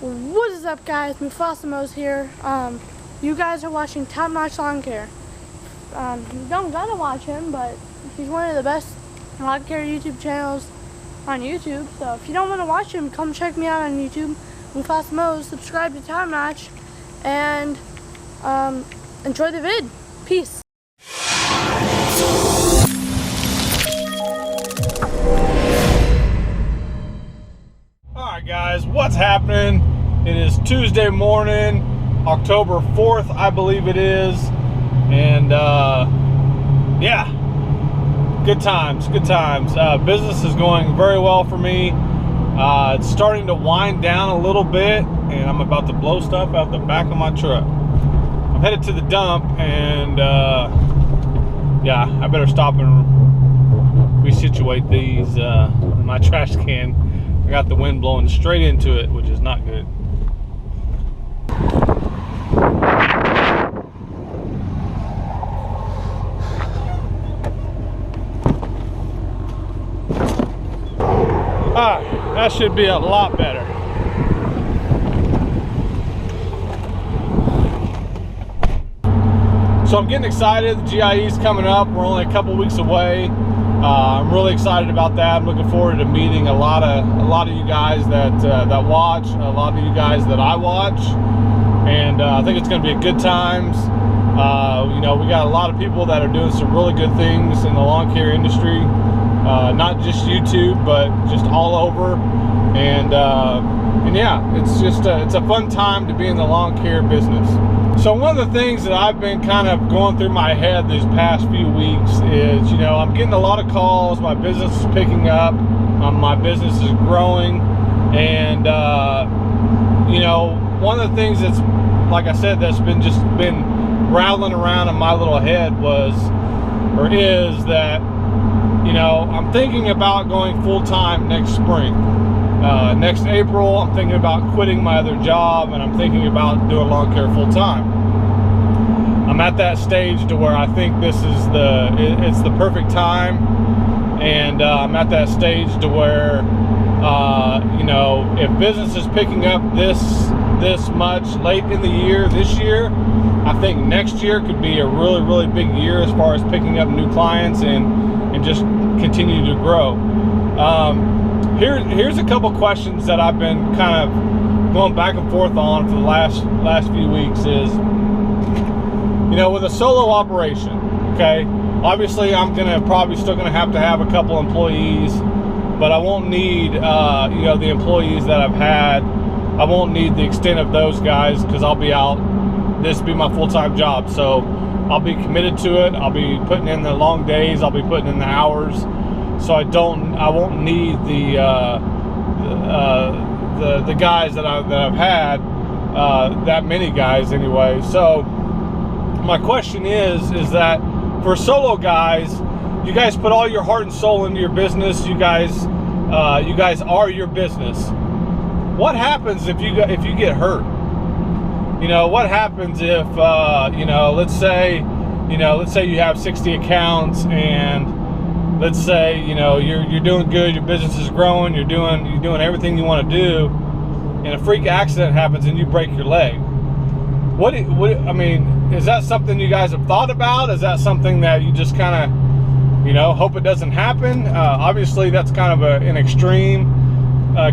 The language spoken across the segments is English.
What is up, guys? Moofausa Mows here. You guys are watching Top Notch Lawn Care. You don't gotta watch him, but he's one of the best lawn care YouTube channels on YouTube. So if you don't want to watch him, come check me out on YouTube, Moofausa Mows. Subscribe to Top Notch and enjoy the vid. Peace. Alright guys, what's happening? It is Tuesday morning, October 4th, I believe it is. And yeah, good times. Business is going very well for me. It's starting to wind down a little bit, and I'm about to blow stuff out the back of my truck. I'm headed to the dump, and yeah, I better stop and resituate these in my trash can. I got the wind blowing straight into it, which is not good. Alright, that should be a lot better. So I'm getting excited. The Gies coming up. We're only a couple weeks away. I'm really excited about that. I'm looking forward to meeting a lot of you guys that watch, a lot of you guys that I watch, and I think it's going to be a good times. You know, we got a lot of people that are doing some really good things in the lawn care industry, not just YouTube, but just all over. And yeah, it's just it's a fun time to be in the lawn care business. So one of the things that I've been kind of going through my head these past few weeks is, you know, I'm getting a lot of calls, my business is picking up, my business is growing, and you know, one of the things that's, like I said, that's been rattling around in my little head is that, you know, I'm thinking about going full-time next spring. Next April, I'm thinking about quitting my other job, and I'm thinking about doing lawn care full-time. I'm at that stage to where I think this is it's the perfect time, and I'm at that stage to where you know, if business is picking up this much late in the year this year, I think next year could be a really big year as far as picking up new clients and just continue to grow. Here's a couple questions that I've been kind of going back and forth on for the last few weeks is, you know, with a solo operation, okay, obviously I'm probably still gonna have to have a couple employees, but I won't need you know, the employees that I've had. I won't need the extent of those guys because I'll be out. This will be my full-time job, so I'll be committed to it. I'll be putting in the long days, I'll be putting in the hours. So I won't need the guys that I've had, that many guys anyway. So my question is that for solo guys, you guys put all your heart and soul into your business. You guys are your business. What happens if you get hurt? You know, what happens if you know, let's say you have 60 accounts, and let's say, you know, you're doing good, your business is growing, you're doing everything you want to do, and a freak accident happens and you break your leg. What I mean, is that something you guys have thought about? Is that something that you just kind of, you know, hope it doesn't happen? Obviously that's kind of an extreme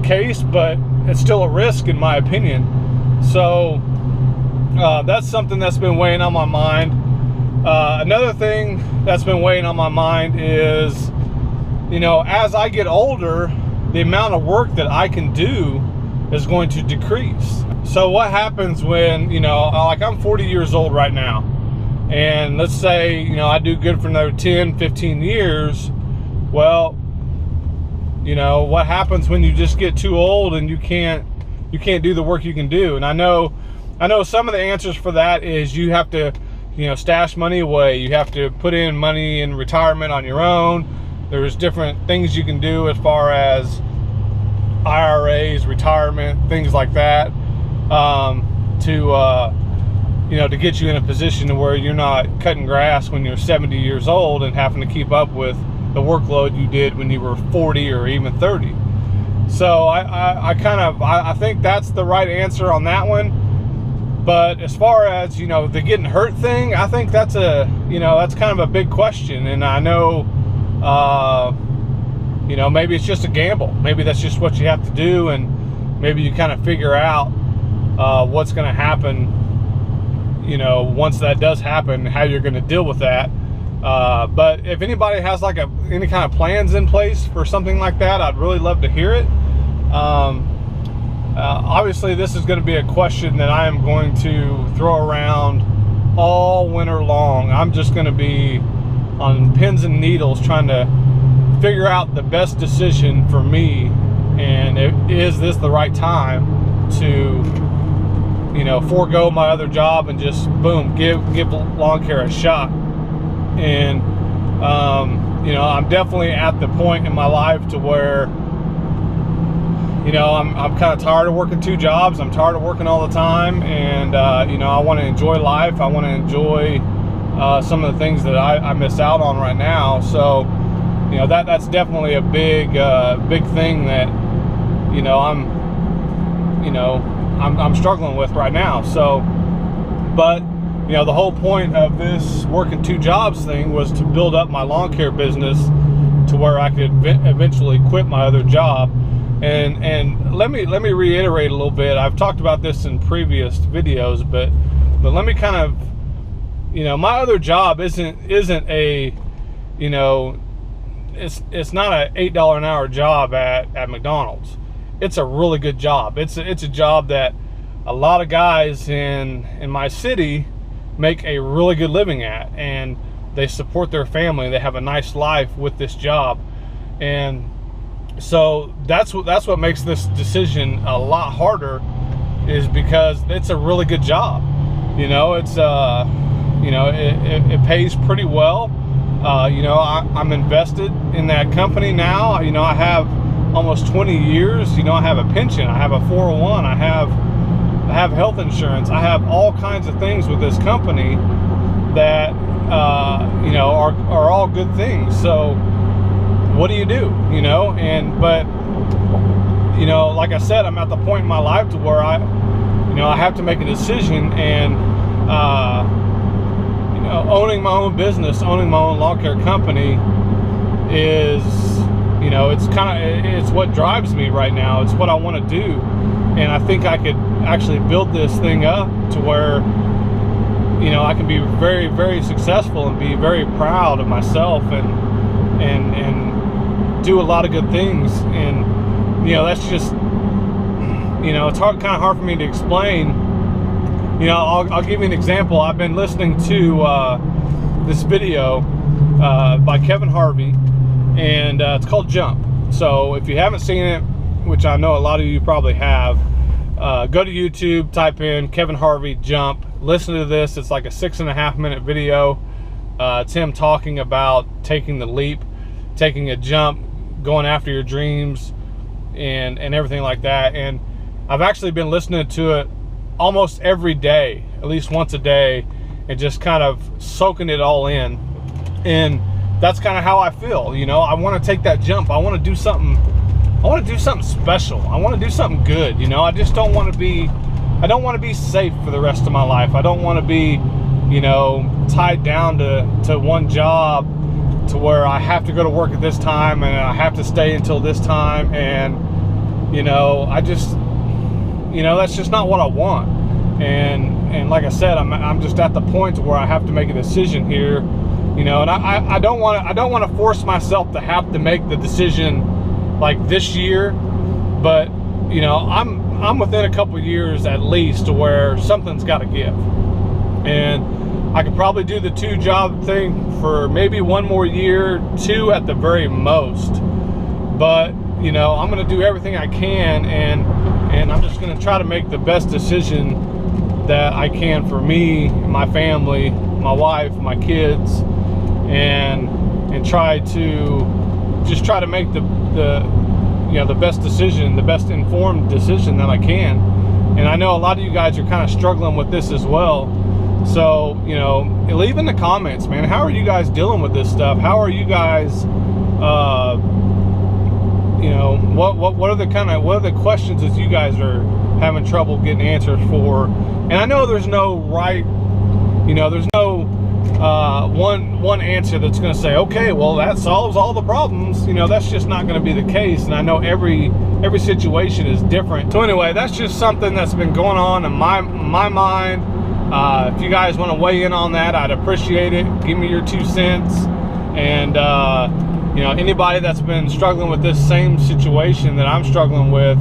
case, but it's still a risk in my opinion. So that's something that's been weighing on my mind. Another thing that's been weighing on my mind is, you know, as I get older, the amount of work that I can do is going to decrease. So what happens when, you know, like I'm 40 years old right now, and let's say, you know, I do good for another 10, 15 years. Well, you know, what happens when you just get too old and you can't do the work you can do? And I know some of the answers for that is you have to, you know, stash money away. You have to put in money in retirement on your own. There's different things you can do as far as IRAs, retirement, things like that, to you know, to get you in a position to where you're not cutting grass when you're 70 years old and having to keep up with the workload you did when you were 40 or even 30. So I think that's the right answer on that one. But as far as, you know, the getting hurt thing, I think that's that's kind of a big question. And I know, you know, maybe it's just a gamble. Maybe that's just what you have to do, and maybe you kind of figure out what's going to happen, you know, once that does happen, how you're going to deal with that. But if anybody has like any kind of plans in place for something like that, I'd really love to hear it. Obviously, this is going to be a question that I am going to throw around all winter long. I'm just going to be on pins and needles trying to figure out the best decision for me, and is this the right time to, you know, forego my other job and just boom, give lawn care a shot. And you know, I'm definitely at the point in my life to where, you know, I'm kind of tired of working 2 jobs. I'm tired of working all the time, and you know, I want to enjoy life. I want to enjoy some of the things that I miss out on right now. So, you know, that's definitely a big thing that, you know, I'm struggling with right now. So, but you know, the whole point of this working 2 jobs thing was to build up my lawn care business to where I could eventually quit my other job. And let me reiterate a little bit. I've talked about this in previous videos, but let me kind of, you know, my other job isn't a, you know, it's not a $8 an hour job at McDonald's. It's a really good job. It's a job that a lot of guys in my city make a really good living at, and they support their family. They have a nice life with this job. And so that's what makes this decision a lot harder, is because it's a really good job. You know, it's you know, it pays pretty well. You know, I'm invested in that company now. You know, I have almost 20 years. You know, I have a pension, I have a 401, I have health insurance, I have all kinds of things with this company that you know, are all good things. So what do? You know, but you know, like I said, I'm at the point in my life to where I have to make a decision. And you know, owning my own business, owning my own lawn care company is, you know, it's what drives me right now. It's what I want to do. And I think I could actually build this thing up to where, you know, I can be very, very successful and be very proud of myself, and do a lot of good things. And, you know, that's just, you know, it's kind of hard for me to explain. You know, I'll give you an example. I've been listening to this video by Harvey, and it's called Jump. So if you haven't seen it, which I know a lot of you probably have, go to YouTube, type in Kevin Harvey Jump, listen to this. It's like a 6.5 minute video. It's him talking about taking the leap, taking a jump, going after your dreams, and everything like that. And I've actually been listening to it almost every day, at least once a day, and just kind of soaking it all in. And that's kind of how I feel. You know, I want to take that jump. I want to do something. I want to do something special. I want to do something good. You know, I just don't want to be, I don't want to be safe for the rest of my life. I don't want to be, you know, tied down to one job, to where I have to go to work at this time and I have to stay until this time. And, you know, I just, you know, that's just not what I want. And like I said, I'm just at the point where I have to make a decision here, you know, and I don't want to force myself to have to make the decision like this year, but you know, I'm within a couple years at least to where something's got to give. And I could probably do the 2 job thing for maybe 1 more year, 2 at the very most. But you know, I'm going to do everything I can, and I'm just going to try to make the best decision that I can for me, my family, my wife, my kids, and try to make the you know, the best decision, the best informed decision that I can. And I know a lot of you guys are kind of struggling with this as well. So, you know, leave in the comments, man, how are you guys dealing with this stuff? How are you guys you know, what are the questions that you guys are having trouble getting answers for? And I know there's no right, you know, there's no one answer that's going to say, okay, well, that solves all the problems. You know, that's just not going to be the case. And I know every situation is different. So anyway, that's just something that's been going on in my mind. If you guys want to weigh in on that, I'd appreciate it. Give me your 2 cents. And you know, anybody that's been struggling with this same situation that I'm struggling with,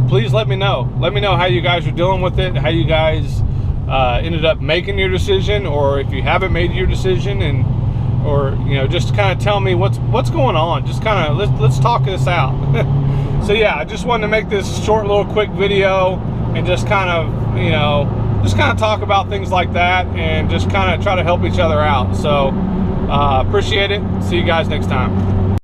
please let me know. Let me know how you guys are dealing with it, how you guys ended up making your decision, or if you haven't made your decision, and or you know, just kind of tell me what's going on. Just kind of let's talk this out. So yeah, I just wanted to make this short little quick video and just kind of, you know, just kind of talk about things like that and just kind of try to help each other out. So appreciate it. See you guys next time.